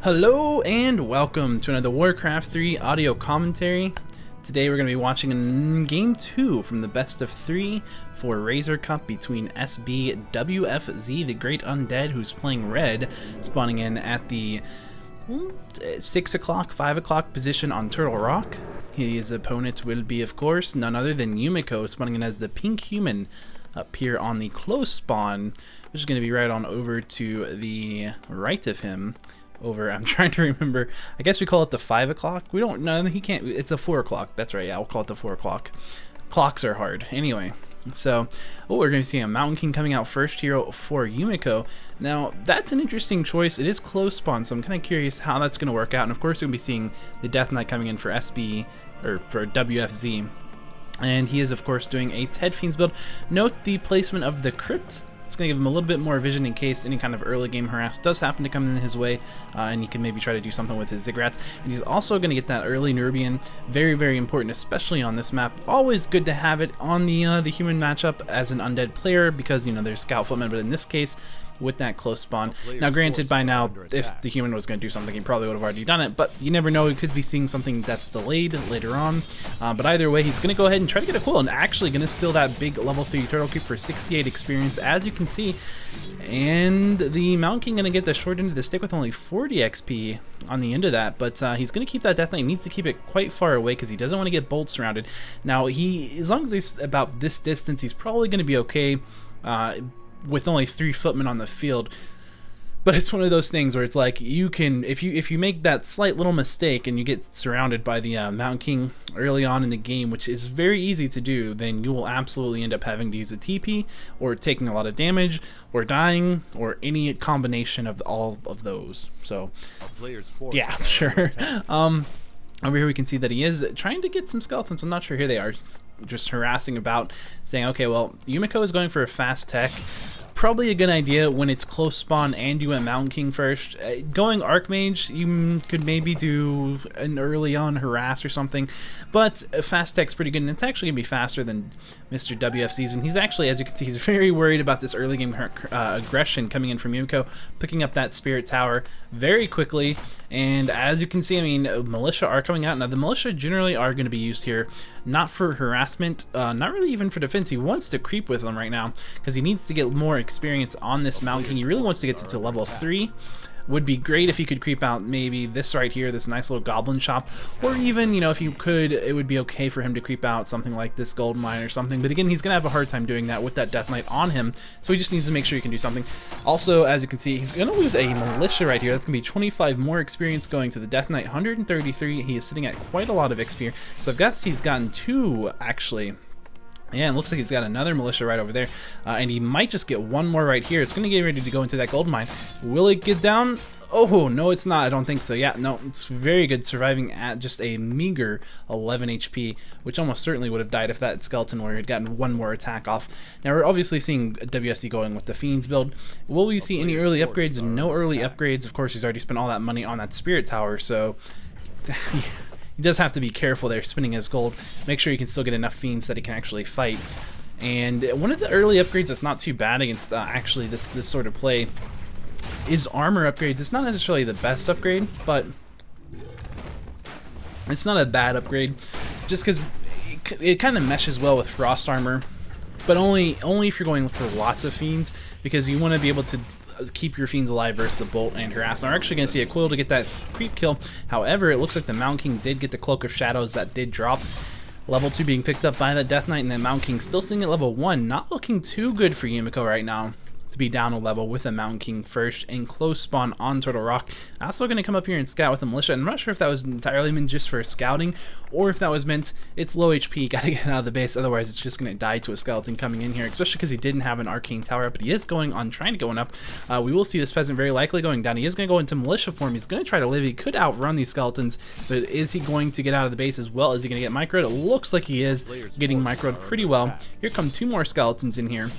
Hello and welcome to another Warcraft 3 audio commentary. Today we're going to be watching Game 2 from the best of 3 for RazerCup between sbwfz, the Great Undead, who's playing red, spawning in at the 6 o'clock, 5 o'clock position on Turtle Rock. His opponent will be, of course, none other than Yumiko, spawning in as the pink human up here on the close spawn, which is going to be right on over to the right of him. I'm trying to remember. I guess we call it the 5 o'clock. We don't know. He can't. It's a 4 o'clock. That's right. Yeah, we'll call it the 4 o'clock. Clocks are hard. Anyway, so we're going to see a Mountain King coming out first here for Yumiko. Now, that's an interesting choice. It is close spawn, so I'm kind of curious how that's going to work out. And of course, we're going to be seeing the Death Knight coming in for SB or for WFZ. And he is, of course, doing a Ted Fiends build. Note the placement of the crypt. It's going to give him a little bit more vision in case any kind of early game harass does happen to come in his way, and he can maybe try to do something with his Ziggurats. And he's also going to get that early Nubian, very, very important, especially on this map. Always good to have it on the human matchup as an undead player because, you know, there's scout footmen, but in this case, with that close spawn. Now, granted, by now, if the human was going to do something, he probably would have already done it, but you never know. He could be seeing something that's delayed later on. But either way, he's going to go ahead and try to get a quill, and actually going to steal that big level 3 turtle creep for 68 experience, as you can see. And the Mountain King going to get the short end of the stick with only 40 XP on the end of that, but he's going to keep that Death Knight. He needs to keep it quite far away because he doesn't want to get bolt surrounded. Now, as long as he's about this distance, he's probably going to be okay with only 3 footmen on the field. But it's one of those things where it's like you can, if you make that slight little mistake and you get surrounded by the Mountain King early on in the game, which is very easy to do, then you will absolutely end up having to use a TP or taking a lot of damage or dying or any combination of all of those. So yeah, sure. Over here we can see that he is trying to get some skeletons. I'm not sure. Here they are, just harassing about, saying, okay, well, Yumiko is going for a fast tech. Probably a good idea when it's close spawn and you went Mountain King first. Going Archmage, you could maybe do an early on harass or something, but fast tech's pretty good, and it's actually going to be faster than Mr. WFZ's, and he's actually, as you can see, he's very worried about this early game aggression coming in from Yumiko, picking up that Spirit Tower very quickly, and as you can see, I mean, militia are coming out. Now, the militia generally are going to be used here, not for harassment, not really even for defense. He wants to creep with them right now, because he needs to get more experience on this Mountain King. He really wants to get to level 3. Would be great if he could creep out maybe this right here, this nice little goblin shop, or even, you know, if you could, it would be okay for him to creep out something like this gold mine or something. But again, he's gonna have a hard time doing that with that Death Knight on him, so he just needs to make sure he can do something. Also, as you can see, he's gonna lose a militia right here. That's gonna be 25 more experience going to the Death Knight, 133. He is sitting at quite a lot of XP, so I guess he's gotten 2 actually. Yeah, it looks like he's got another militia right over there, and he might just get 1 more right here. It's going to get ready to go into that gold mine. Will it get down? Oh, no, it's not. I don't think so. Yeah, no, it's very good, surviving at just a meager 11 HP, which almost certainly would have died if that skeleton warrior had gotten 1 more attack off. Now, we're obviously seeing WSC going with the Fiends build. Will we see any early upgrades? No early upgrades. Of course, he's already spent all that money on that Spirit Tower, so he does have to be careful there, spending his gold. Make sure he can still get enough Fiends that he can actually fight. And one of the early upgrades that's not too bad against actually this sort of play is armor upgrades. It's not necessarily the best upgrade, but it's not a bad upgrade, just because it kind of meshes well with frost armor, but only if you're going for lots of Fiends, because you want to be able to keep your Fiends alive versus the bolt and harass. Now, we're actually going to see a quill to get that creep kill. However, it looks like the Mountain King did get the Cloak of Shadows that did drop. Level 2 being picked up by that Death Knight, and then Mountain King still sitting at level 1. Not looking too good for Yumiko right now to be down a level with a Mountain King first and close spawn on Turtle Rock. Also going to come up here and scout with a militia. I'm not sure if that was entirely meant just for scouting or if that was meant it's low HP, gotta get out of the base, otherwise it's just going to die to a skeleton coming in here, especially because he didn't have an arcane tower up, but he is going on trying to go up. We will see this peasant very likely going down. He is going to go into militia form. He's going to try to live. He could outrun these skeletons, but is he going to get out of the base as well? Is he going to get microed? It looks like he is getting microed pretty well. Here come 2 more skeletons in here.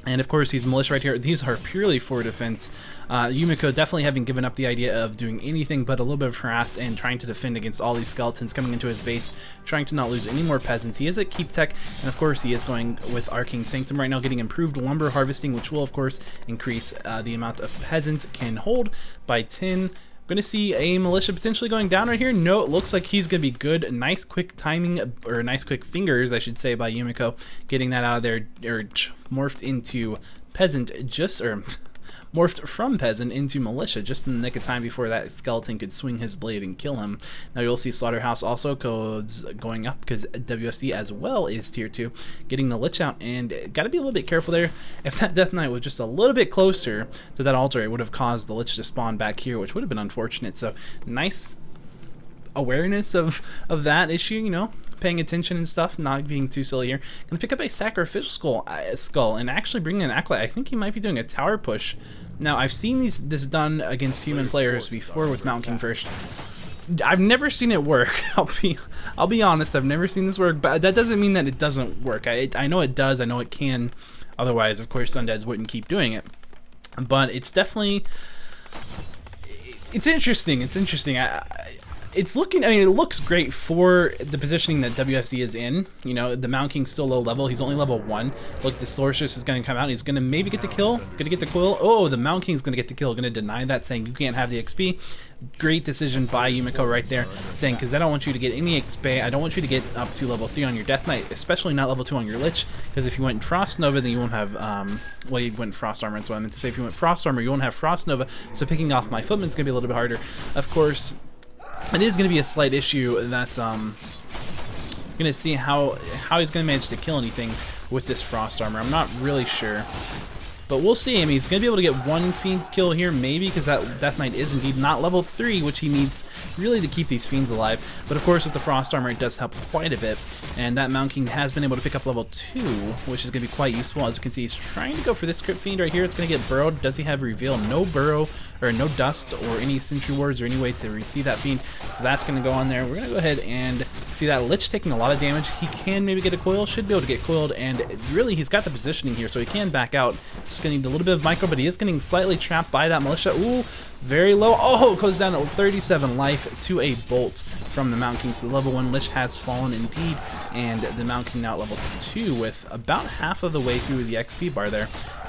And of course, he's militia right here. These are purely for defense. Yumiko definitely having given up the idea of doing anything but a little bit of harass and trying to defend against all these skeletons coming into his base, trying to not lose any more peasants. He is at Keep Tech, and of course he is going with Arcane Sanctum right now, getting improved lumber harvesting, which will of course increase the amount of peasants can hold by 10. Going to see a militia potentially going down right here. No, it looks like he's going to be good. Nice quick timing, or nice quick fingers, I should say, by Yumiko, getting that out of there, or morphed into peasant, morphed from peasant into militia just in the nick of time before that skeleton could swing his blade and kill him. Now you'll see slaughterhouse also codes going up because WFC as well is tier 2, getting the lich out, and got to be a little bit careful there. If that death knight was just a little bit closer to that altar, it would have caused the lich to spawn back here, which would have been unfortunate. So nice awareness of that issue, you know, paying attention and stuff, not being too silly here. Gonna pick up a sacrificial skull and actually bring in an acolyte. I think he might be doing a tower push. Now I've seen this done against human players before with Mount King first. I've never seen it work. I'll be honest, I've never seen this work, but that doesn't mean that it doesn't work. I know it does, I know it can. Otherwise, of course, Undeads wouldn't keep doing it. But it's definitely, it's interesting. It's interesting. It's looking, I mean, it looks great for the positioning that WFC is in. You know, the Mount King's still low level. He's only level 1. Look, the Sorceress is going to come out. He's going to maybe get the kill. Going to get the quill. Oh, the Mount King's going to get the kill. Going to deny that, saying you can't have the XP. Great decision by Yumiko right there, saying, because I don't want you to get any XP. I don't want you to get up to level 3 on your Death Knight, especially not level 2 on your Lich, because if you went Frost Nova, then you won't have, well, you went Frost Armor. That's what I meant to say. If you went Frost Armor, you won't have Frost Nova, so picking off my Footman's going to be a little bit harder. Of course, it is going to be a slight issue that's going to see how he's going to manage to kill anything with this Frost Armor. I'm not really sure. But we'll see. I mean, he's going to be able to get one Fiend kill here, maybe, because that Death Knight is indeed not level 3, which he needs really to keep these Fiends alive. But of course, with the Frost Armor, it does help quite a bit. And that Mount King has been able to pick up level 2, which is going to be quite useful. As you can see, he's trying to go for this Crypt Fiend right here. It's going to get burrowed. Does he have Reveal? No burrow, or no dust, or any Sentry Wards, or any way to receive that Fiend. So that's going to go on there. We're going to go ahead and see that Lich taking a lot of damage. He can maybe get a coil. Should be able to get coiled. And really, he's got the positioning here, so he can back out. Just going to need a little bit of micro, but he is getting slightly trapped by that militia. Ooh, very low. Oh, it goes down to 37 life to a bolt from the Mount King. So the level 1 Lich has fallen indeed, and the Mount King now at level 2 with about half of the way through the XP bar there.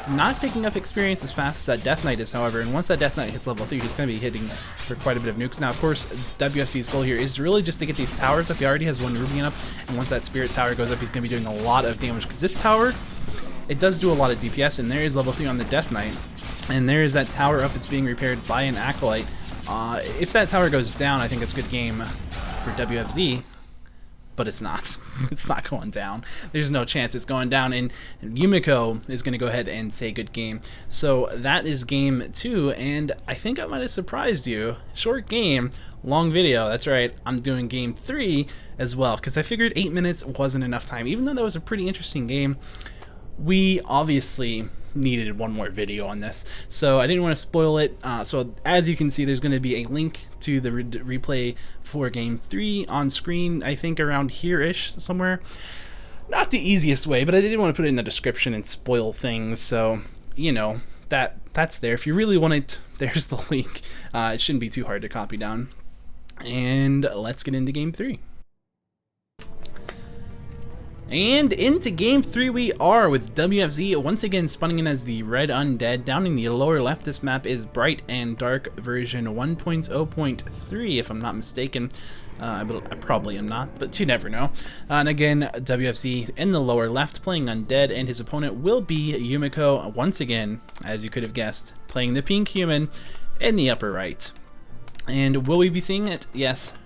Not picking up experience as fast as that Death Knight is, however, and once that Death Knight hits level 3, he's going to be hitting for quite a bit of nukes. Now, of course, WFC's goal here is really just to get these towers up. He already has one Rubian up, and once that Spirit Tower goes up, he's going to be doing a lot of damage, because this tower, it does do a lot of DPS, and there is level 3 on the Death Knight. And there is that tower up. It's being repaired by an Acolyte. If that tower goes down, I think it's a good game for WFZ. But it's not. It's not going down. There's no chance it's going down. And Yumiko is going to go ahead and say good game. So that is game 2. And I think I might have surprised you. Short game, long video. That's right. I'm doing game 3 as well. Because I figured 8 minutes wasn't enough time. Even though that was a pretty interesting game, we obviously needed one more video on this, so I didn't want to spoil it. So as you can see, there's going to be a link to the replay for game 3 on screen, I think around here-ish somewhere. Not the easiest way, but I didn't want to put it in the description and spoil things, so you know, that's there. If you really want it, there's the link. It shouldn't be too hard to copy down. And let's get into game 3. And into game 3 we are, with WFZ once again spawning in as the red undead. Down in the lower left, this map is Bright and Dark version 1.0.3 if I'm not mistaken. I probably am not, but you never know. And again, WFZ in the lower left playing undead, and his opponent will be Yumiko once again, as you could have guessed, playing the pink human in the upper right. And will we be seeing it? Yes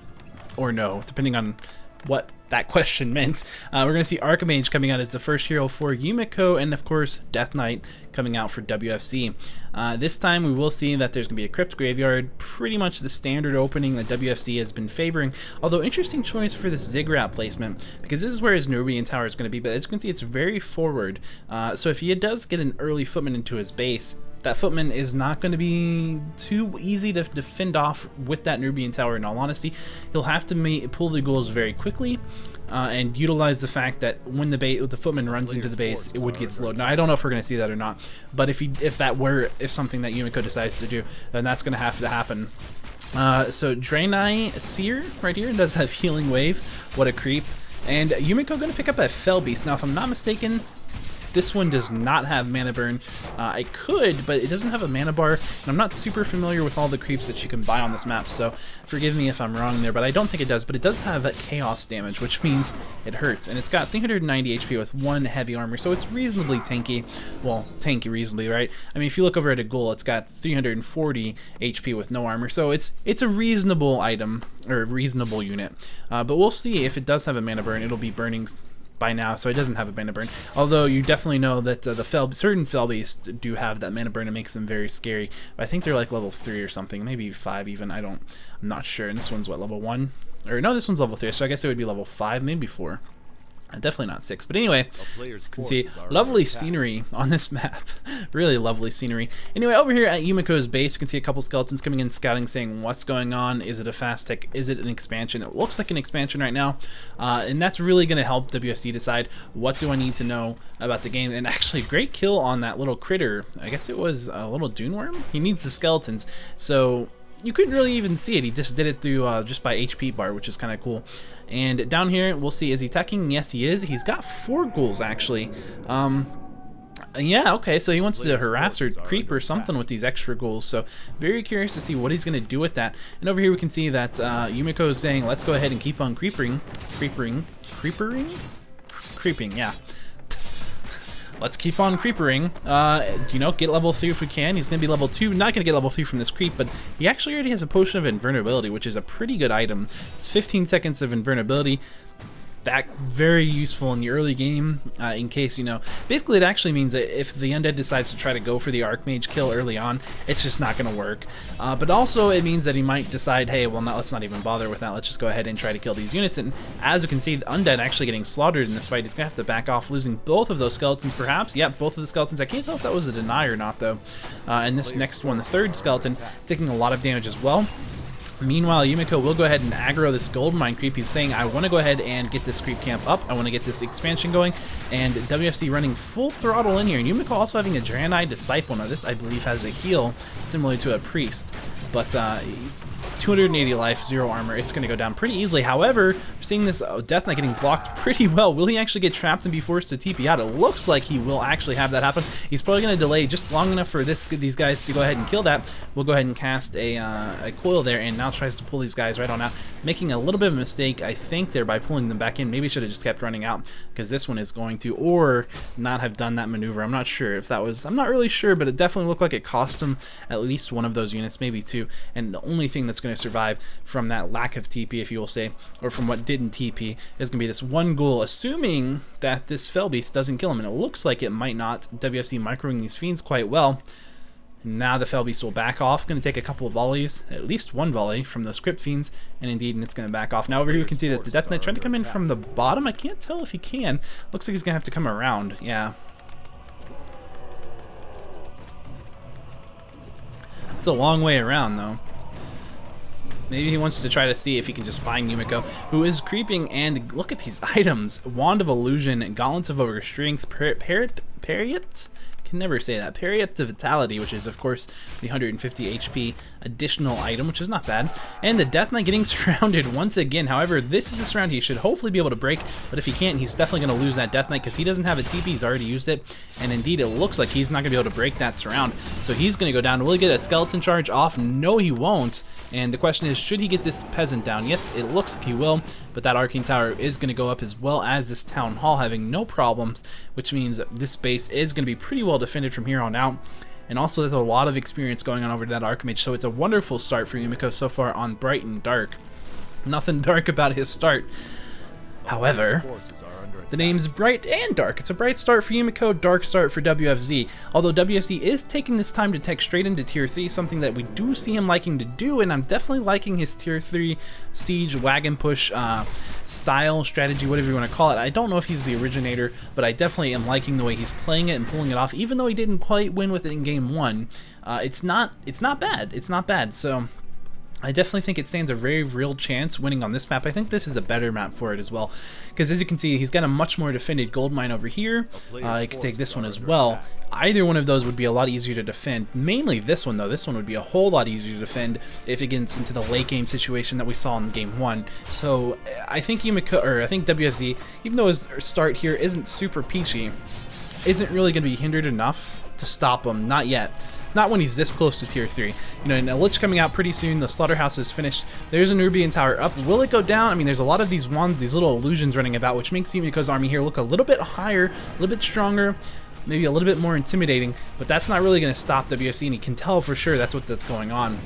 or no, depending on what that question meant. We're going to see Archmage coming out as the first hero for Yumiko, and of course Death Knight coming out for WFC. This time we will see that there's going to be a Crypt Graveyard, pretty much the standard opening that WFC has been favoring, although interesting choice for this Ziggurat placement, because this is where his Nubian Tower is going to be, but as you can see it's very forward, so if he does get an early Footman into his base, that Footman is not going to be too easy to fend off with that Nubian Tower, in all honesty. He'll have to pull the ghouls very quickly and utilize the fact that when the Footman runs into the base, it would get slowed. Now, I don't know if we're going to see that or not, but if something that Yumiko decides to do, then that's going to have to happen. So Draenei Seer right here does have Healing Wave. What a creep. And Yumiko going to pick up a Fell Beast. Now, if I'm not mistaken, This one does not have mana burn. I could, but it doesn't have a mana bar, and I'm not super familiar with all the creeps that you can buy on this map, so forgive me if I'm wrong there, but I don't think it does. But it does have chaos damage, which means it hurts, and it's got 390 HP with 1 heavy armor, so it's reasonably tanky. Well, tanky reasonably, right? I mean, if you look over at a ghoul, it's got 340 HP with no armor, so it's a reasonable item, or a reasonable unit. But we'll see if it does have a mana burn. It'll be burning by now, so it doesn't have a mana burn. Although you definitely know that certain fel beasts do have that mana burn. It makes them very scary. But I think they're like level 3 or something, maybe 5 even. I'm not sure. And this one's what, level 1? Or no, this one's level 3. So I guess it would be level 5, maybe 4. Definitely not 6. But anyway, as you can see, lovely scenery on this map. Really lovely scenery. Anyway, over here at Yumiko's base, you can see a couple skeletons coming in, scouting, saying what's going on. Is it a fast tech? Is it an expansion? It looks like an expansion right now. And that's really going to help WFC decide what do I need to know about the game. And actually, great kill on that little critter. I guess it was a little dune worm. He needs the skeletons. So you couldn't really even see it. He just did it through just by HP bar, which is kind of cool. And down here, we'll see, is he attacking? Yes, he is. He's got 4 ghouls, actually. Yeah, okay, so he wants to harass or creep or something with these extra ghouls. So very curious to see what he's going to do with that. And over here we can see that Yumiko is saying, let's go ahead and keep on creeping, yeah. Let's keep on creepering. You know, get level 3 if we can. He's going to be level 2. Not going to get level 3 from this creep, but he actually already has a potion of invulnerability, which is a pretty good item. It's 15 seconds of invulnerability. That very useful in the early game, in case, you know, basically it actually means that if the undead decides to try to go for the Archmage kill early on, it's just not going to work. But also it means that he might decide, hey, well, let's not even bother with that, let's just go ahead and try to kill these units. And as you can see, the undead actually getting slaughtered in this fight. He's going to have to back off, losing both of those skeletons perhaps. Yep, both of the skeletons. I can't tell if that was a deny or not though. And this next one, the third skeleton, taking a lot of damage as well. Meanwhile, Yumiko will go ahead and aggro this gold mine creep. He's saying, I want to go ahead and get this creep camp up. I want to get this expansion going. And WFC running full throttle in here. And Yumiko also having a Draenei Disciple. Now this, I believe, has a heal similar to a priest. But 280 life, 0 armor. It's going to go down pretty easily. However, we're seeing this Death Knight getting blocked pretty well. Will he actually get trapped and be forced to TP out? It looks like he will actually have that happen. He's probably going to delay just long enough for these guys to go ahead and kill that. We'll go ahead and cast a coil there, and now tries to pull these guys right on out, making a little bit of a mistake, I think, there by pulling them back in. Maybe should have just kept running out, because this one is going to, or not have done that maneuver. I'm not sure if that was, I'm not really sure, but it definitely looked like it cost him at least one of those units, maybe 2. And the only thing that's going to survive from that lack of TP, if you will say, or from what didn't TP, is going to be this one ghoul, assuming that this Fel Beast doesn't kill him, and it looks like it might not. WFC microing these fiends quite well. Now the Fel Beast will back off, going to take a couple of volleys, at least one volley from those Crypt Fiends, and indeed, it's going to back off. Now over here we can see that the Death Knight trying to come in from the bottom. I can't tell if he can. Looks like he's going to have to come around, yeah. It's a long way around, though. Maybe he wants to try to see if he can just find Yumiko, who is creeping. And look at these items: Wand of Illusion, Gauntlets of Overstrength, Parrot. Can never say that. Parrot to Vitality, which is of course the 150 HP additional item, which is not bad. And the Death Knight getting surrounded once again. However, this is a surround he should hopefully be able to break, but if he can't, he's definitely going to lose that Death Knight because he doesn't have a TP. He's already used it, and indeed it looks like he's not going to be able to break that surround. So he's going to go down. Will he get a skeleton charge off? No, he won't. And the question is, should he get this peasant down? Yes, it looks like he will, but that Arcane Tower is going to go up, as well as this Town Hall having no problems, which means this base is going to be pretty well defended from here on out. And also there's a lot of experience going on over to that Archmage, so it's a wonderful start for Yumiko so far on Bright and Dark. Nothing dark about his start. However, the name's Bright and Dark. It's a bright start for Yumiko, dark start for WFZ. Although WFZ is taking this time to tech straight into Tier 3, something that we do see him liking to do, and I'm definitely liking his Tier 3 siege, wagon push style, strategy, whatever you want to call it. I don't know if he's the originator, but I definitely am liking the way he's playing it and pulling it off, even though he didn't quite win with it in Game 1. It's not bad. It's not bad, so I definitely think it stands a very real chance winning on this map. I think this is a better map for it as well, because as you can see, he's got a much more defended gold mine over here. He could take this one as well. Either one of those would be a lot easier to defend. Mainly this one, though. This one would be a whole lot easier to defend if it gets into the late game situation that we saw in Game 1. So I think Yumiko, or I think WFZ, even though his start here isn't super peachy, isn't really going to be hindered enough to stop him. Not yet. Not when he's this close to tier 3. You know, and a Lich coming out pretty soon. The Slaughterhouse is finished. There's a Nubian Tower up. Will it go down? I mean, there's a lot of these wands, these little illusions running about, which makes Yumiko's army here look a little bit higher, a little bit stronger, maybe a little bit more intimidating, but that's not really going to stop WFZ, and he can tell for sure that's what's going on.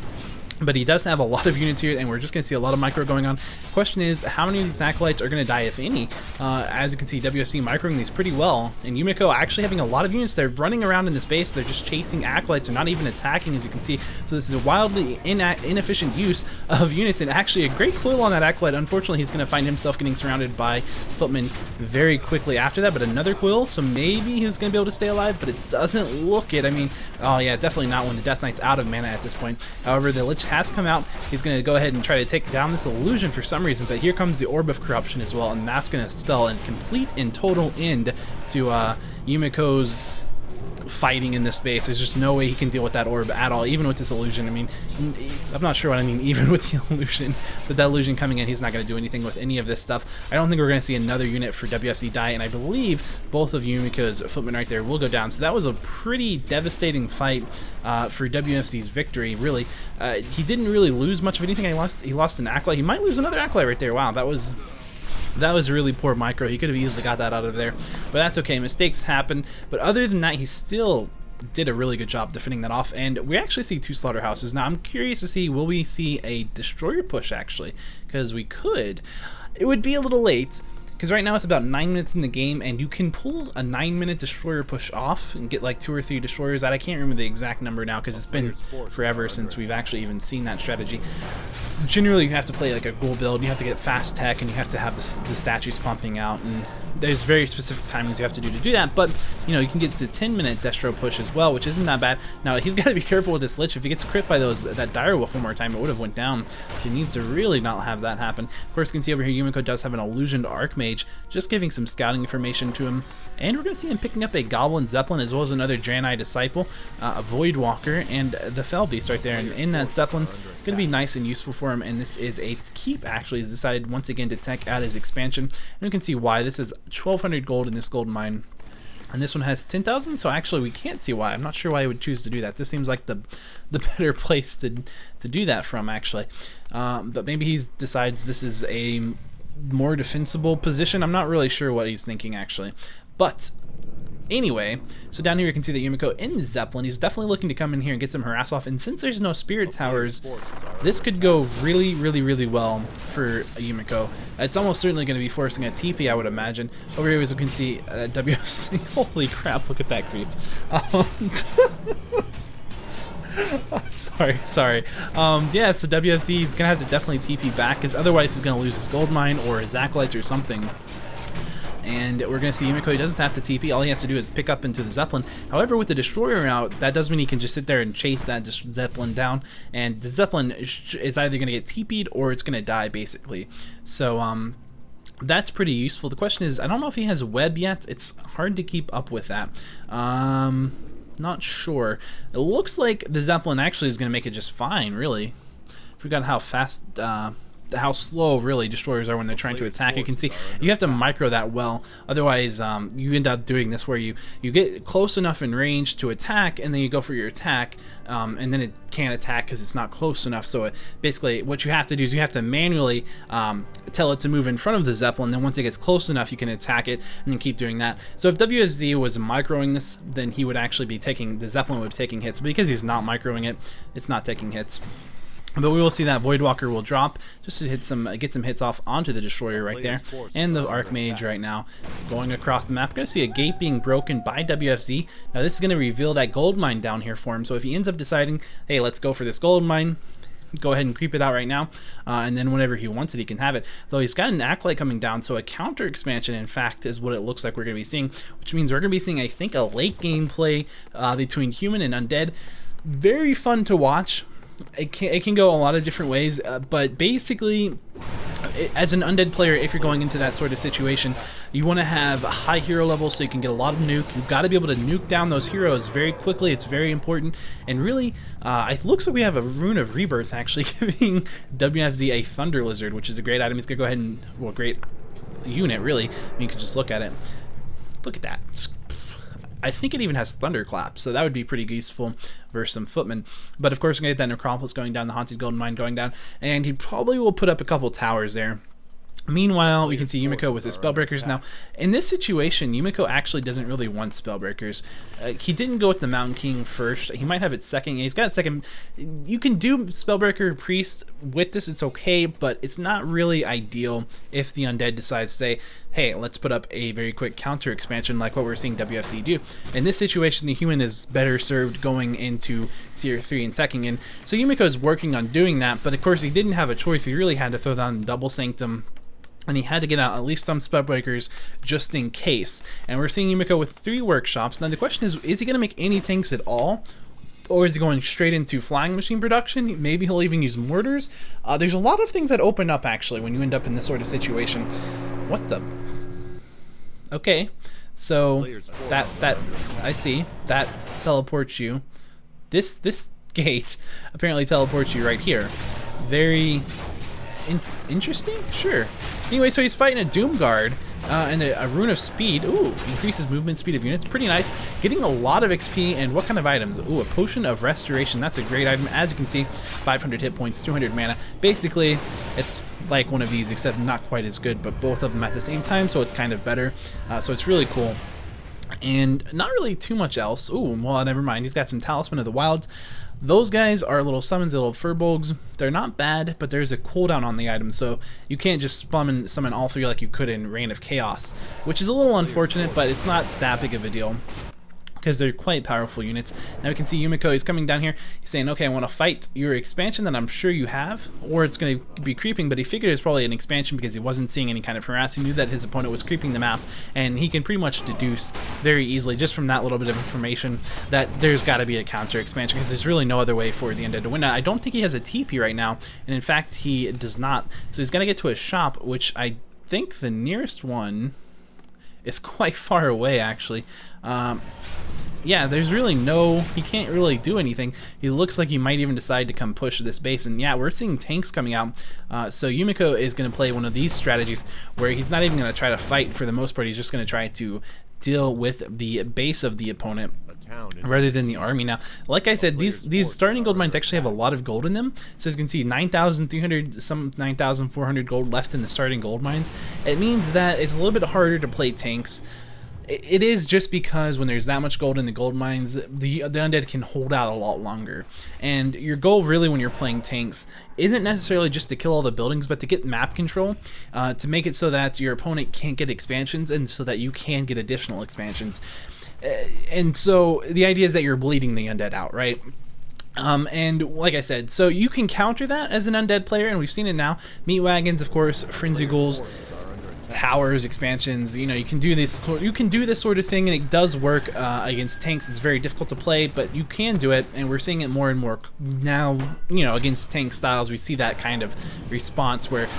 But he does have a lot of units here, and we're just going to see a lot of micro going on. The question is, how many of these acolytes are going to die, if any? As you can see, WFC microing these pretty well, and Yumiko actually having a lot of units. They're running around in this base. They're just chasing acolytes. They're not even attacking, as you can see. So this is a wildly inefficient use of units, and actually a great quill on that acolyte. Unfortunately, he's going to find himself getting surrounded by footmen very quickly after that, but another quill, so maybe he's going to be able to stay alive, but it doesn't look it. I mean, oh yeah, definitely not when the Death Knight's out of mana at this point. However, the Lich has come out. He's going to go ahead and try to take down this illusion for some reason, but here comes the Orb of Corruption as well, and that's going to spell a complete and total end to Yumiko's fighting in this space. There's just no way he can deal with that orb at all, even with this illusion. I mean, I'm not sure what I mean even with the illusion, but that illusion coming in, he's not going to do anything with any of this stuff. I don't think we're going to see another unit for WFC die, and I believe both of Yumiko's footmen right there will go down. So that was a pretty devastating fight for WFC's victory, really. He didn't really lose much of anything. He lost an acolyte. He might lose another acolyte right there. Wow, that was really poor micro. He could have easily got that out of there, but that's okay. Mistakes happen. But other than that, he still did a really good job defending that off, and we actually see 2 slaughterhouses. Now I'm curious to see, will we see a destroyer push actually? Because we could. It would be a little late, because right now it's about 9 minutes in the game, and you can pull a 9-minute destroyer push off and get like 2 or 3 destroyers out. I can't remember the exact number now because it's been forever since we've actually even seen that strategy. Generally, you have to play like a ghoul build, you have to get fast tech, and you have to have the statues pumping out, and there's very specific timings you have to do that, but you know, you can get the 10-minute destro push as well, which isn't that bad. Now he's got to be careful with this Lich. If he gets crit by that direwolf one more time, it would have went down, so he needs to really not have that happen. Of course, you can see over here Yumiko does have an illusioned Archmage, just giving some scouting information to him, and we're going to see him picking up a Goblin Zeppelin as well as another Draenei Disciple, a Voidwalker, and the Fell Beast right there, and in that Zeppelin, going to be nice and useful for him. And this is a keep actually. He's decided once again to tech out his expansion, and you can see why. This is 1,200 gold in this gold mine, and this one has 10,000, so actually we can't see why. I'm not sure why he would choose to do that. This seems like the better place to do that from actually, but maybe he decides this is a more defensible position. I'm not really sure what he's thinking actually, but anyway, so down here you can see that Yumiko in Zeppelin, he's definitely looking to come in here and get some harass off, and since there's no spirit towers, this could go really well for Yumiko. It's almost certainly going to be forcing a TP, I would imagine. Over here as you can see, WFC, holy crap, look at that creep. Sorry. Yeah, so WFC is going to have to definitely TP back, because otherwise he's going to lose his gold mine or his acolytes or something. And we're going to see Yumiko, he doesn't have to TP, all he has to do is pick up into the Zeppelin. However, with the Destroyer out, that does mean he can just sit there and chase that Zeppelin down, and the Zeppelin is either going to get TP'd or it's going to die, basically. So, that's pretty useful. The question is, I don't know if he has web yet. It's hard to keep up with that. Not sure. It looks like the Zeppelin actually is going to make it just fine, really. Forgot how fast... how slow really destroyers are when they're trying to attack. You can see you have to micro that well, otherwise you end up doing this where you get close enough in range to attack, and then you go for your attack, and then it can't attack because it's not close enough. So basically what you have to do is you have to manually tell it to move in front of the Zeppelin, then once it gets close enough you can attack it, and then keep doing that. So if WSZ was microing this, then he would actually be taking, the Zeppelin would be taking hits, but because he's not microing it, it's not taking hits. But we will see that Voidwalker will drop just to get some hits off onto the Destroyer right there. And the Archmage right now going across the map. We're going to see a gate being broken by WFZ. Now this is going to reveal that gold mine down here for him. So if he ends up deciding, hey, let's go for this gold mine, go ahead and creep it out right now, and then whenever he wants it, he can have it. Though he's got an Acolyte coming down, so a counter expansion, in fact, is what it looks like we're going to be seeing, which means we're going to be seeing, I think, a late game play between human and undead. Very fun to watch. It can go a lot of different ways, but basically, as an undead player, if you're going into that sort of situation, you want to have a high hero level so you can get a lot of nuke. You've got to be able to nuke down those heroes very quickly. It's very important. And really, it looks like we have a Rune of Rebirth actually giving WFZ a Thunder Lizard, which is a great item. He's going to go ahead and, well, great unit, really. I mean, you can just look at it. Look at that. I think it even has thunderclap, so that would be pretty useful versus some footmen. But of course, we're going to get that necropolis going down, the haunted golden mine going down, and he probably will put up a couple towers there. Meanwhile, we can see Yumiko with his Spellbreakers. Now, in this situation, Yumiko actually doesn't really want Spellbreakers. He didn't go with the Mountain King first. He might have it second. He's got it second. You can do Spellbreaker Priest with this. It's okay, but it's not really ideal if the Undead decides to say, hey, let's put up a very quick counter expansion like what we're seeing WFZ do. In this situation, the human is better served going into Tier 3 and teching in. So Yumiko is working on doing that, but of course he didn't have a choice. He really had to throw down Double Sanctum, and he had to get out at least some Spellbreakers just in case. And we're seeing Yumiko with 3 workshops. Now the question is he going to make any tanks at all? Or is he going straight into flying machine production? Maybe he'll even use mortars. There's a lot of things that open up actually when you end up in this sort of situation. What the? Okay, so that I see. That teleports you. This gate apparently teleports you right here. Very interesting? Sure. Anyway, so he's fighting a Doom Guard and a Rune of Speed. Ooh, increases movement speed of units. Pretty nice. Getting a lot of XP, and what kind of items? Ooh, a Potion of Restoration. That's a great item. As you can see, 500 hit points, 200 mana. Basically, it's like one of these, except not quite as good, but both of them at the same time, so it's kind of better. So it's really cool. And not really too much else. Ooh, well, never mind. He's got some Talisman of the Wilds. Those guys are little summons, little furbolgs. They're not bad, but there's a cooldown on the item, so you can't just summon all 3 like you could in Reign of Chaos, which is a little unfortunate, but it's not that big of a deal, because they're quite powerful units. Now we can see Yumiko, he's coming down here, he's saying, okay, I want to fight your expansion that I'm sure you have, or it's going to be creeping, but he figured it's probably an expansion because he wasn't seeing any kind of harass. He knew that his opponent was creeping the map, and he can pretty much deduce very easily, just from that little bit of information, that there's got to be a counter expansion, because there's really no other way for the Undead to win. Now, I don't think he has a TP right now, and in fact, he does not, so he's got to get to a shop, which I think the nearest one is quite far away, actually. Yeah, there's really he can't really do anything. He looks like he might even decide to come push this base, and yeah, we're seeing tanks coming out. So Yumiko is going to play one of these strategies where he's not even going to try to fight for the most part. He's just going to try to deal with the base of the opponent rather than the army. Now, like I said, these starting gold mines actually have a lot of gold in them. So as you can see, 9,300, some 9,400 gold left in the starting gold mines. It means that it's a little bit harder to play tanks. It is just because when there's that much gold in the gold mines, the undead can hold out a lot longer. And your goal really when you're playing tanks isn't necessarily just to kill all the buildings, but to get map control, to make it so that your opponent can't get expansions and so that you can get additional expansions. And so the idea is that you're bleeding the undead out, right? And like I said, so you can counter that as an undead player, and we've seen it now. Meat wagons, of course, frenzy ghouls, towers, expansions. You know, you can do this sort of thing, and it does work against tanks. It's very difficult to play, but you can do it, and we're seeing it more and more now. You know, against tank styles, we see that kind of response where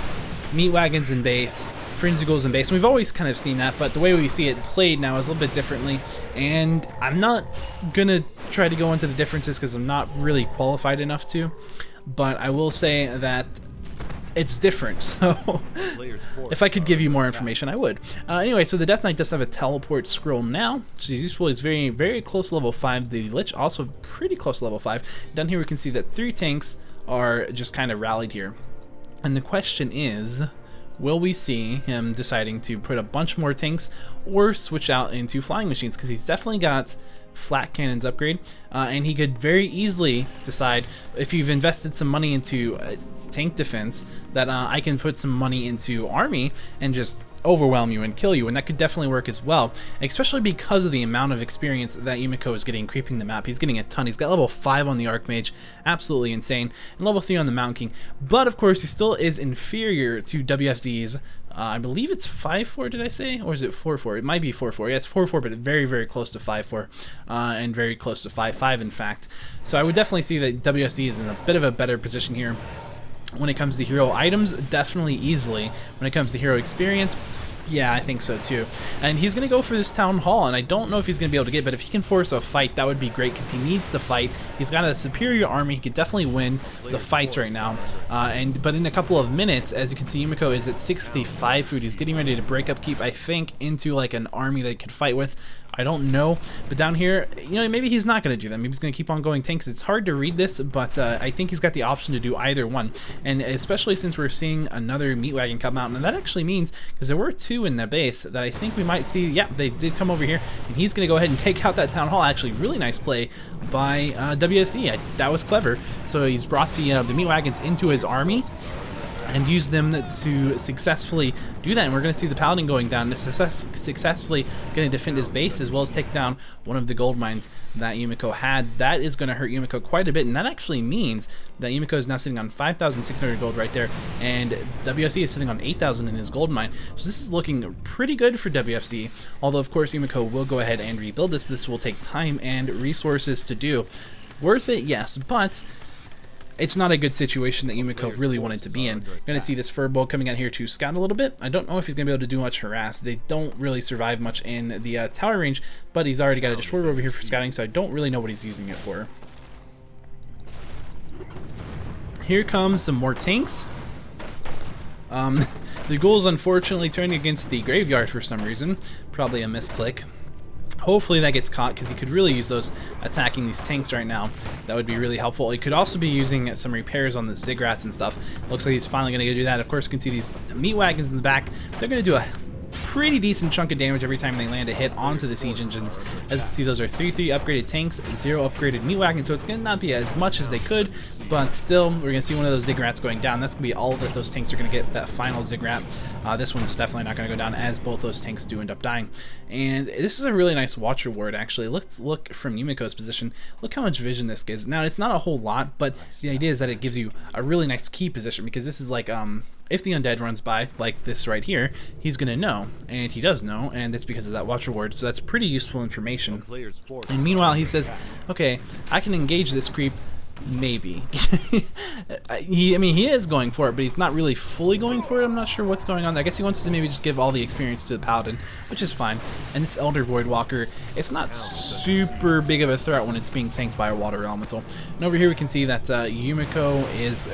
meat wagons and base, frenzy ghouls and base. And we've always kind of seen that, but the way we see it played now is a little bit differently. And I'm not gonna try to go into the differences because I'm not really qualified enough to, but I will say that it's different, so if I could give you more information, I would. Anyway, so the Death Knight does have a teleport scroll now, which is useful. It's very, very close to level 5. The Lich also pretty close to level 5. Down here we can see that 3 tanks are just kind of rallied here. And the question is, will we see him deciding to put a bunch more tanks or switch out into flying machines? Because he's definitely got flat cannons upgrade, and he could very easily decide, if you've invested some money into tank defense, that I can put some money into army and just overwhelm you and kill you, and that could definitely work as well, especially because of the amount of experience that Yumiko is getting creeping the map. He's getting a ton. He's got level 5 on the Archmage, absolutely insane, and level 3 on the Mountain King, but of course he still is inferior to WFZ's. I believe it's 5-4, did I say? Or is it 4-4? It might be 4-4. Yeah, it's 4-4, but very, very close to 5-4, and very close to 5-5, in fact. So I would definitely see that WFZ is in a bit of a better position here. When it comes to hero items, definitely easily. When it comes to hero experience, yeah, I think so too. And he's going to go for this Town Hall, and I don't know if he's going to be able to get it, but if he can force a fight, that would be great, because he needs to fight. He's got a superior army. He could definitely win the fights right now. But in a couple of minutes, as you can see, Yumiko is at 65 food. He's getting ready to break up keep, I think, into like an army that he could fight with. I don't know, but down here, you know, maybe he's not going to do that. Maybe he's going to keep on going tanks. It's hard to read this, but I think he's got the option to do either one, and especially since we're seeing another meat wagon come out, and that actually means, because there were two in the base, that I think we might see, yeah, they did come over here, and he's going to go ahead and take out that town hall. Actually, really nice play by WFZ. That was clever. So he's brought the meat wagons into his army, and use them to successfully do that. And we're going to see the Paladin going down, successfully going to defend his base, as well as take down one of the gold mines that Yumiko had. That is going to hurt Yumiko quite a bit, and that actually means that Yumiko is now sitting on 5,600 gold right there, and WFC is sitting on 8,000 in his gold mine. So this is looking pretty good for WFC, although of course Yumiko will go ahead and rebuild this, but this will take time and resources to do. Worth it, yes, but it's not a good situation that Yumiko really wanted to be in. Gonna see this Furbolg coming out here to scout a little bit. I don't know if he's gonna be able to do much harass. They don't really survive much in the tower range, but he's already got a destroyer over here for scouting, so I don't really know what he's using it for. Here comes some more tanks. The ghouls unfortunately turning against the graveyard for some reason. Probably a misclick. Hopefully that gets caught, because he could really use those attacking these tanks right now. That would be really helpful. He could also be using some repairs on the Zigrats and stuff. Looks like he's finally going to go do that. Of course, you can see these meat wagons in the back. They're going to do a pretty decent chunk of damage every time they land a hit onto the siege engines. As you can see, those are 3 upgraded tanks, 0 upgraded meat wagons, so it's going to not be as much as they could, but still, we're going to see one of those Zigrats going down. That's going to be all that those tanks are going to get, that final Zigrat. This one's definitely not going to go down, as both those tanks do end up dying. And this is a really nice Watcher Ward, actually. Let's look from Yumiko's position. Look how much vision this gives. Now, it's not a whole lot, but the idea is that it gives you a really nice key position, because this is like, if the undead runs by, like this right here, he's going to know, and he does know, and it's because of that Watcher Ward, so that's pretty useful information. And meanwhile, he says, okay, I can engage this creep, maybe. I mean, he is going for it, but he's not really fully going for it. I'm not sure what's going on there. I guess he wants to maybe just give all the experience to the Paladin, which is fine. And this Elder Voidwalker, it's not super big of a threat when it's being tanked by a water elemental. And over here we can see that Yumiko is,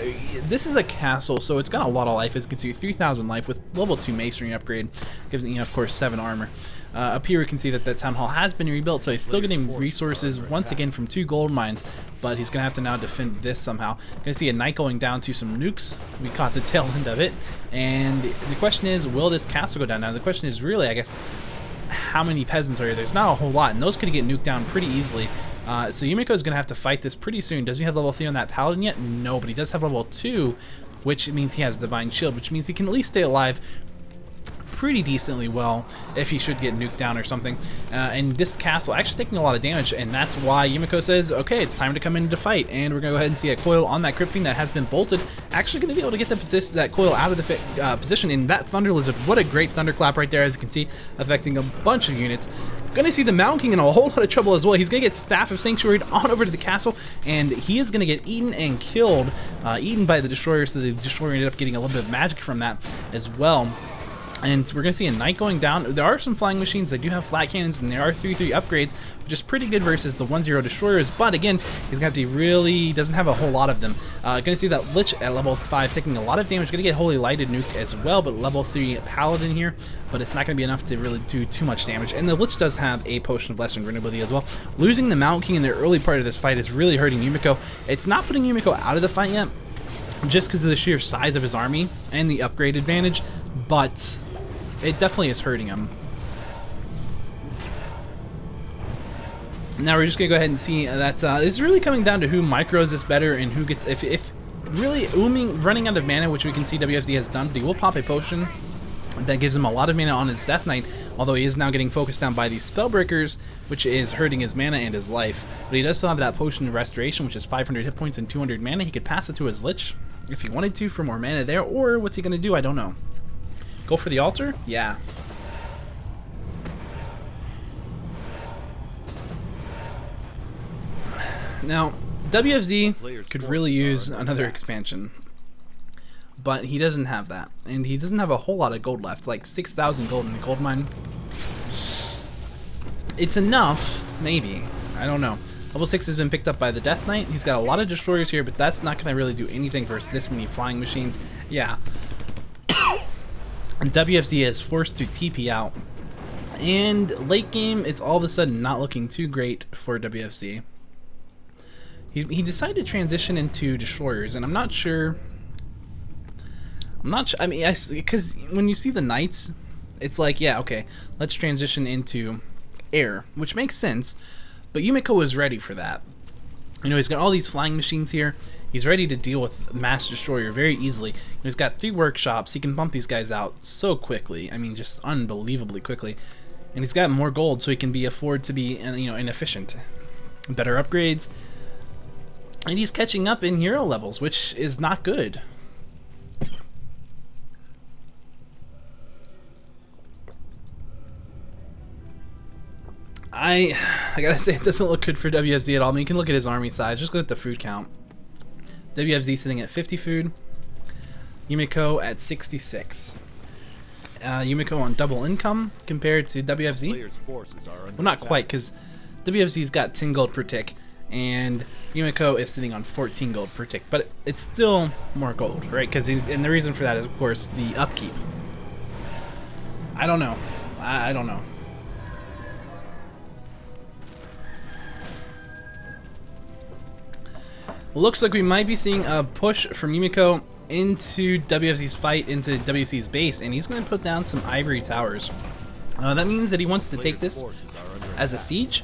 this is a castle, so it's got a lot of life. As you can see, 3,000 life with level 2 masonry upgrade. Gives it, you know, of course, 7 armor. Up here we can see that the town hall has been rebuilt, so he's still getting resources once again from 2 gold mines, but he's gonna have to now defend this somehow. Gonna see a knight going down to some nukes. We caught the tail end of it, and the question is, will this castle go down? Now the question is really, I guess, how many peasants are here? There's not a whole lot, and those could get nuked down pretty easily. So Yumiko's gonna have to fight this pretty soon. Does he have level 3 on that Paladin yet? No, but he does have level 2, which means he has Divine Shield, which means he can at least stay alive pretty decently well if he should get nuked down or something. And this castle actually taking a lot of damage, and that's why Yumiko says, okay, it's time to come in to fight. And we're gonna go ahead and see a coil on that Crypt Fiend that has been bolted, actually gonna be able to get that coil out of the position. And that Thunder Lizard, what a great thunderclap right there, as you can see, affecting a bunch of units. Gonna see the Mountain King in a whole lot of trouble as well. He's gonna get Staff of Sanctuary on over to the castle, and he is gonna get eaten and killed, eaten by the Destroyer, so the Destroyer ended up getting a little bit of magic from that as well. And we're going to see a knight going down. There are some flying machines that do have flat cannons, and there are 3 upgrades, which is pretty good versus the 1-0 destroyers. But again, he's going to have to really, doesn't have a whole lot of them. Going to see that Lich at level 5 taking a lot of damage. Going to get Holy Lighted Nuke as well, but level 3 Paladin here. But it's not going to be enough to really do too much damage. And the Lich does have a Potion of Lesser Invulnerability as well. Losing the Mountain King in the early part of this fight is really hurting Yumiko. It's not putting Yumiko out of the fight yet, just because of the sheer size of his army and the upgrade advantage, but it definitely is hurting him. Now we're just gonna go ahead and see that it's really coming down to who micros this better and who gets, if really running out of mana, which we can see WFZ has done, but he will pop a potion that gives him a lot of mana on his Death Knight, although he is now getting focused down by these Spellbreakers, which is hurting his mana and his life. But he does still have that Potion of Restoration, which is 500 hit points and 200 mana. He could pass it to his Lich if he wanted to for more mana there, or what's he gonna do? I don't know. Go for the altar? Yeah. Now, WFZ could really use another expansion, but he doesn't have that, and he doesn't have a whole lot of gold left, like 6,000 gold in the gold mine. It's enough, maybe. I don't know. Level 6 has been picked up by the Death Knight. He's got a lot of destroyers here, but that's not going to really do anything versus this many flying machines. Yeah. And WFZ is forced to TP out And late game, it's all of a sudden not looking too great for WFZ. He decided to transition into destroyers, and I'm not sure. I mean, because when you see the knights, it's like, yeah, okay, let's transition into air, which makes sense. But Yumiko was ready for that. You know, he's got all these flying machines here. He's ready to deal with mass destroyer very easily. He's got 3 workshops. He can bump these guys out so quickly. I mean, just unbelievably quickly. And he's got more gold, so he can afford to be, you know, inefficient. Better upgrades. And he's catching up in hero levels, which is not good. I gotta say, it doesn't look good for WFZ at all. I mean, you can look at his army size. Just look at the food count. WFZ sitting at 50 food. Yumiko at 66. Yumiko on double income compared to WFZ. Well, not quite, because WFZ's got 10 gold per tick, and Yumiko is sitting on 14 gold per tick. But it's still more gold, right? And the reason for that is, of course, the upkeep. I don't know. I don't know. Looks like we might be seeing a push from Yumiko into WFZ's fight, into WC's base, and he's going to put down some ivory towers. That means that he wants to take this as a siege.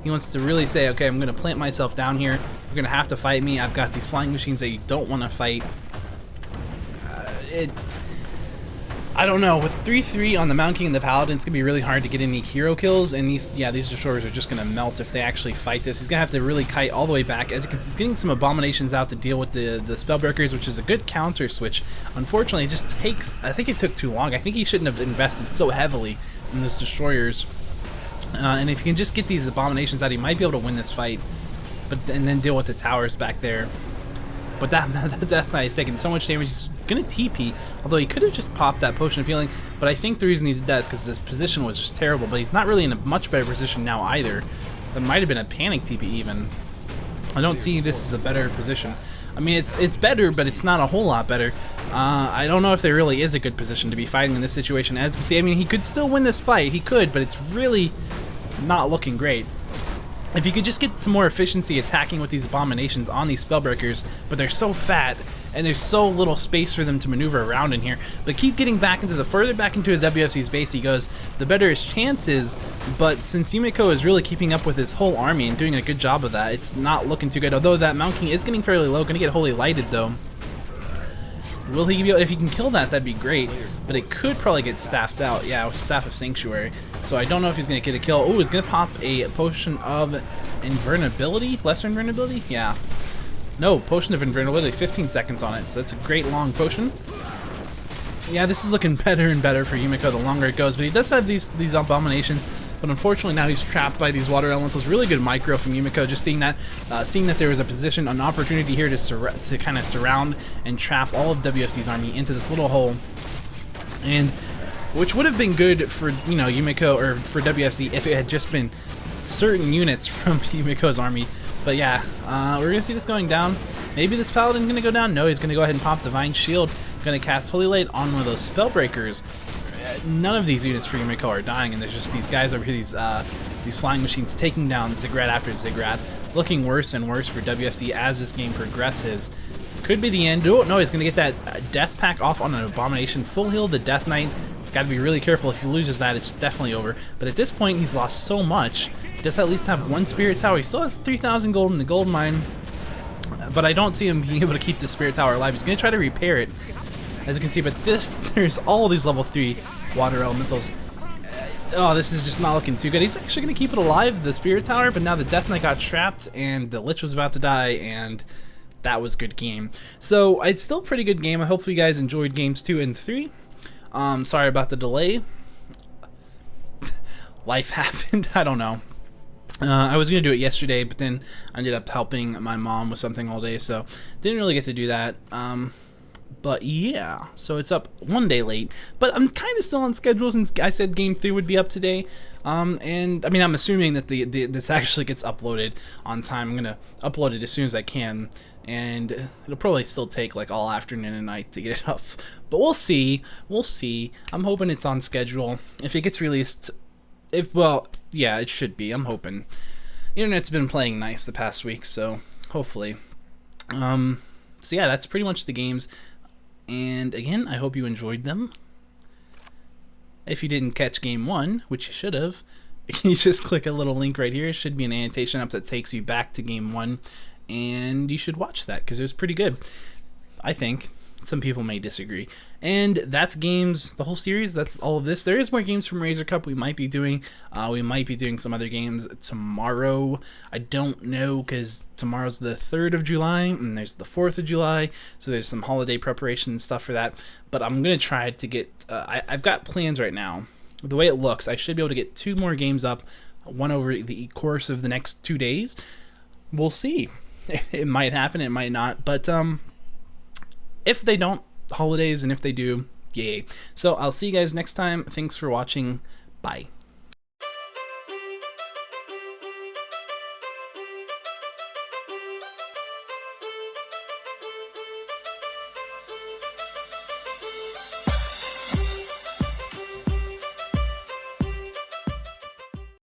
He wants to really say, okay, I'm going to plant myself down here. You're going to have to fight me. I've got these flying machines that you don't want to fight. I don't know. With 3-3 on the Mountain King and the Paladin, it's going to be really hard to get any hero kills, and these destroyers are just going to melt if they actually fight this. He's going to have to really kite all the way back. As you can see, he's getting some abominations out to deal with the Spellbreakers, which is a good counter switch. Unfortunately, it just takes... I think it took too long. I think he shouldn't have invested so heavily in those destroyers. And if he can just get these abominations out, he might be able to win this fight. And then deal with the towers back there. But that Death Knight is taking so much damage, he's going to TP, although he could have just popped that Potion of Healing, but I think the reason he did that is because this position was just terrible, but he's not really in a much better position now either. That might have been a panic TP even. I don't see this as a better position. I mean, it's better, but it's not a whole lot better. I don't know if there really is a good position to be fighting in this situation. As you can see, I mean, he could still win this fight, he could, but it's really not looking great. If you could just get some more efficiency attacking with these abominations on these Spellbreakers, but they're so fat, and there's so little space for them to maneuver around in here. But keep getting back into the further back into the WFC's base he goes, the better his chances. But since Yumiko is really keeping up with his whole army and doing a good job of that, it's not looking too good. Although that Mountain King is getting fairly low, going to get Holy Lighted though. Will he be able, if he can kill that, that'd be great. But it could probably get staffed out. Yeah, with Staff of Sanctuary. So I don't know if he's going to get a kill. Oh, he's going to pop a Potion of Invulnerability? Lesser Invulnerability? Yeah. No, Potion of Invulnerability, 15 seconds on it. So that's a great long potion. Yeah, this is looking better and better for Yumiko the longer it goes. But he does have these abominations. But unfortunately now he's trapped by these water elementals. Really good micro from Yumiko, just seeing that there was a position, an opportunity here to kind of surround and trap all of WFC's army into this little hole. And which would have been good for, you know, Yumiko or for WFC if it had just been certain units from Yumiko's army. But yeah, we're gonna see this going down. Maybe this Paladin gonna go down. No, he's gonna go ahead and pop Divine Shield. Gonna cast Holy Light on one of those Spellbreakers. None of these units for Yumiko are dying, and there's just these guys over here, these flying machines taking down Ziggurat after Ziggurat, looking worse and worse for WFC as this game progresses. Could be the end. Oh, no, he's going to get that Death Pack off on an Abomination. Full heal the Death Knight. He's got to be really careful. If he loses that, it's definitely over. But at this point, he's lost so much. He does at least have one Spirit Tower. He still has 3,000 gold in the gold mine. But I don't see him being able to keep the Spirit Tower alive. He's going to try to repair it, as you can see. But there's all these level 3 water elementals. Oh, this is just not looking too good. He's actually going to keep it alive, the Spirit Tower. But now the Death Knight got trapped, and the Lich was about to die, and that was good game. So it's still a pretty good game. I hope you guys enjoyed games 2 and 3. Sorry about the delay. Life happened. I don't know. I was going to do it yesterday, but then I ended up helping my mom with something all day, so didn't really get to do that. But yeah, so it's up one day late, but I'm kind of still on schedule since I said game 3 would be up today. And I mean, I'm assuming that this actually gets uploaded on time. I'm gonna upload it as soon as I can, and it'll probably still take like all afternoon and night to get it up. But we'll see. We'll see. I'm hoping it's on schedule. If it gets released Well, yeah, it should be. I'm hoping. Internet's been playing nice the past week, so hopefully. So yeah, that's pretty much the games. And again, I hope you enjoyed them. If you didn't catch game 1, which you should have, you just click a little link right here. It should be an annotation up that takes you back to game 1, and you should watch that because it was pretty good, I think. Some people may disagree. And that's games, the whole series. That's all of this. There is more games from RazerCup we might be doing. We might be doing some other games tomorrow. I don't know because tomorrow's the 3rd of July and there's the 4th of July. So there's some holiday preparation and stuff for that. But I'm going to try to get... I've got plans right now. The way it looks, I should be able to get 2 more games up, one over the course of the next 2 days. We'll see. It might happen, it might not. But... if they don't, holidays, and if they do, yay. So I'll see you guys next time. Thanks for watching. Bye.